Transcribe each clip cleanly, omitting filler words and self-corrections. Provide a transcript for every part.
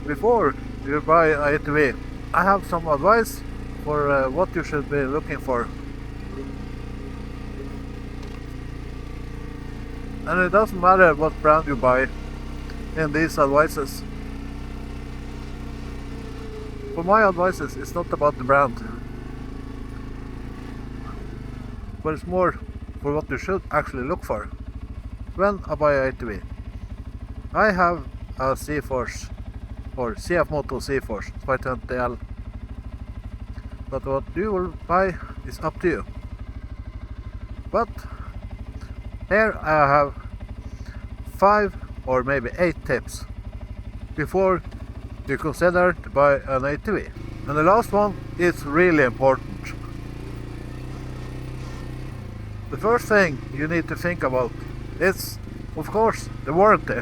before you buy a ATV, I have some advice for what you should be looking for. And it doesn't matter what brand you buy in these advices. For my advices, it's not about the brand, but it's more for what you should actually look for when I buy a ATV. I have a C-Force or CF Moto C-Force 520L, but what you will buy is up to you. But here I have 5 or maybe 8 tips before you consider to buy an ATV. And the last one is really important. The first thing you need to think about is, of course, the warranty.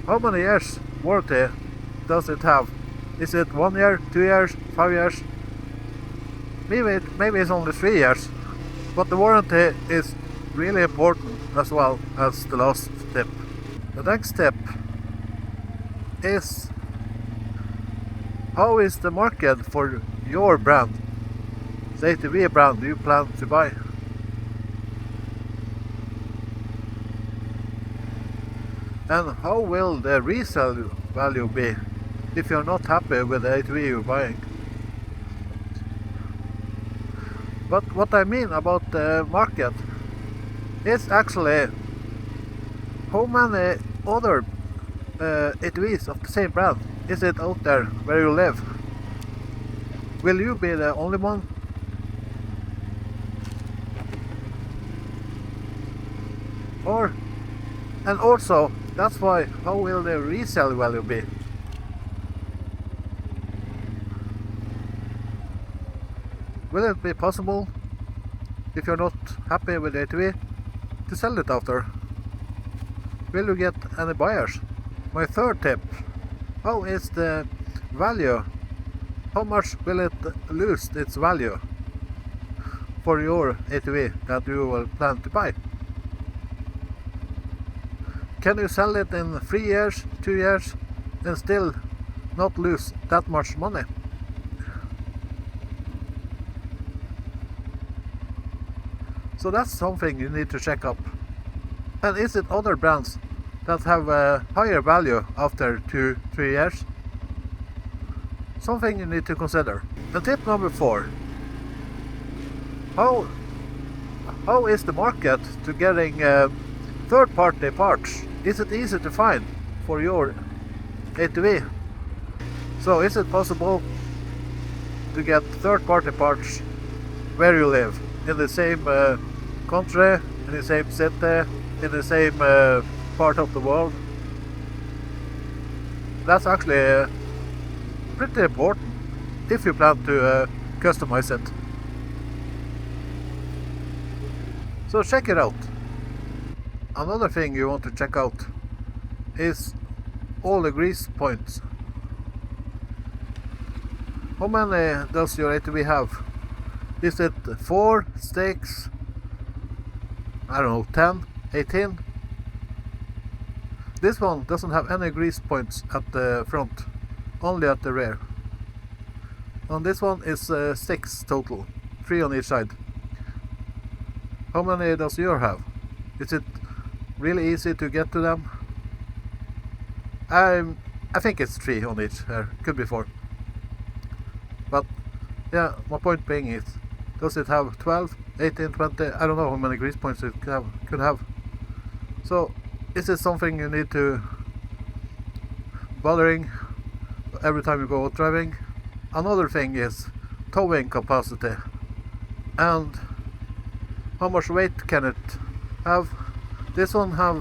How many years warranty does it have? Is it 1 year, 2 years, 5 years? Maybe it's only 3 years. But the warranty is really important as well as the last tip. The next tip is, how is the market for your brand, the ATV brand you plan to buy? And how will the resale value be if you're not happy with the ATV you're buying? But what I mean about the market is actually how many other ATVs of the same brand is it out there where you live? Will you be the only one? And also, that's why, how will the resale value be? Will it be possible, if you're not happy with the ATV, to sell it after? Will you get any buyers? My third tip, how is the value? How much will it lose its value for your ATV that you will plan to buy? Can you sell it in 3 years, 2 years, and still not lose that much money? So that's something you need to check up. And is it other brands that have a higher value after 2-3 years? Something you need to consider. And tip number 4. How is the market to getting third-party parts? Is it easy to find for your ATV? So is it possible to get third-party parts where you live? In the same country, in the same city, in the same part of the world? That's actually pretty important if you plan to customize it. So check it out. Another thing you want to check out is all the grease points. How many does your ATV have? Is it 4, 6, I don't know, 10, 18? This one doesn't have any grease points at the front, only at the rear. And this one is 6 total, 3 on each side. How many does yours have? Is it really easy to get to them? I think it's 3 on each, could be 4. But yeah, my point being is, does it have 12, 18, 20? I don't know how many grease points it could have. So is it something you need to bothering every time you go out driving? Another thing is towing capacity and how much weight can it have. This one have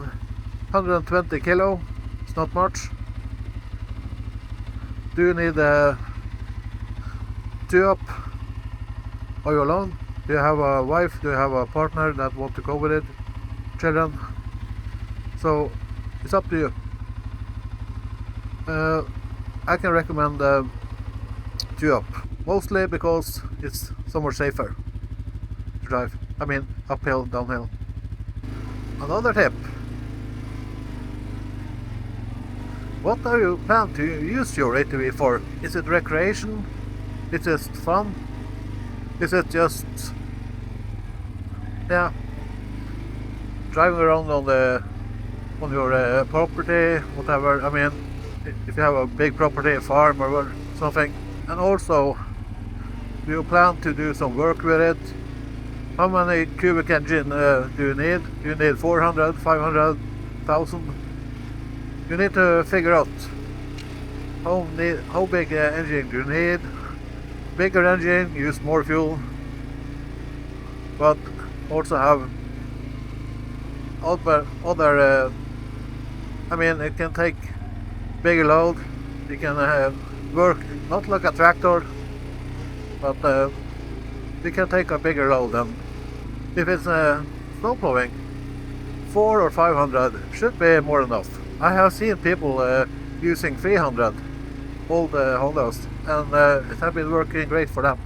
120 kilo, it's not much. Do you need a 2-up? Are you alone? Do you have a wife? Do you have a partner that want to go with it? Children? So it's up to you. I can recommend 2-up, mostly because it's somewhat safer to drive. I mean, uphill, downhill. Another tip What are you planning to use your ATV for? Is it recreation? Is it fun? Is it just, yeah, driving around on your property, whatever? I mean, if you have a big property, a farm or something. And also, do you plan to do some work with it? How many cubic engine do you need? Do you need 400, 500, 1000? You need to figure out how big engine do you need. Bigger engine, use more fuel, but also have other I mean, it can take bigger load. You can work not like a tractor, but you can take a bigger load. And if it's snow plowing, 400 or 500 should be more than enough. I have seen people using 300 old Hondas, and it has been working great for them.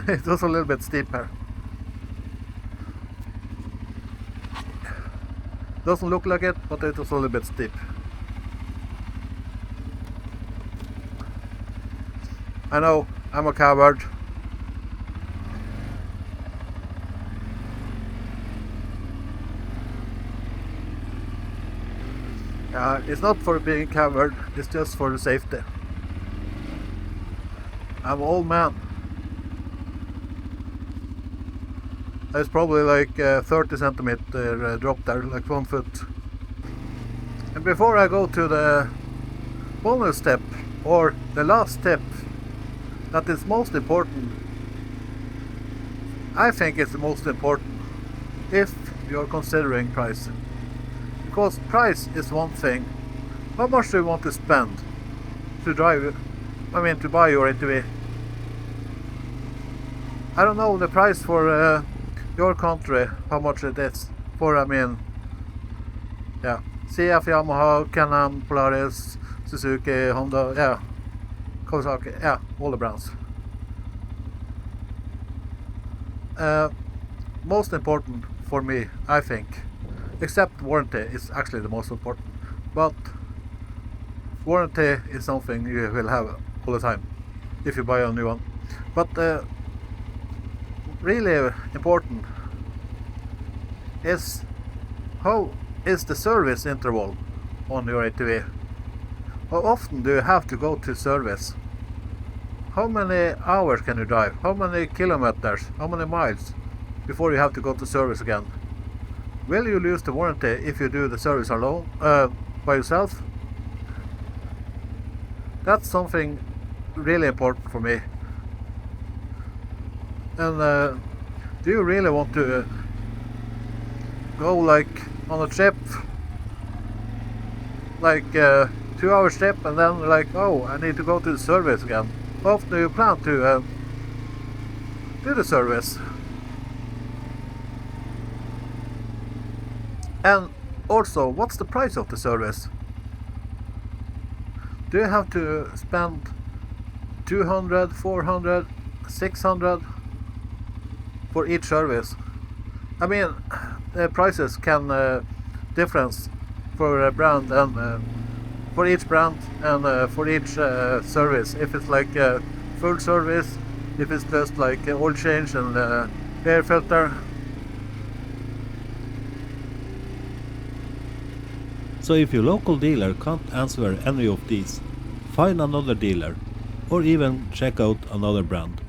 It was a little bit steep here. Doesn't look like it, but it was a little bit steep. I know, I'm a coward. It's not for being coward, it's just for the safety. I'm an old man. There's probably like 30 centimeter drop there, like 1 foot. And before I go to the bonus step, or the last step, that is most important, I think it's the most important if you're considering price. Because price is one thing. How much do you want to spend to to buy your ATV? I don't know the price for your country, how much it is for, yeah, CF, Yamaha, Can-Am, Polaris, Suzuki, Honda, yeah, Kawasaki, yeah, all the brands. Most important for me, I think, except warranty is actually the most important, but warranty is something you will have all the time if you buy a new one. But really important is how is the service interval on your ATV. How often do you have to go to service? How many hours can you drive? How many kilometers? How many miles before you have to go to service again? Will you lose the warranty if you do the service alone, by yourself? That's something really important for me. And do you really want to go like on a trip, like 2 hour trip, and then like, oh, I need to go to the service again? How often do you plan to do the service? And also, what's the price of the service? Do you have to spend 200, 400, 600 for each service? I mean, the prices can difference for a brand and for each brand and for each service. If it's like a full service, if it's just like oil change and air filter. So if your local dealer can't answer any of these, find another dealer or even check out another brand.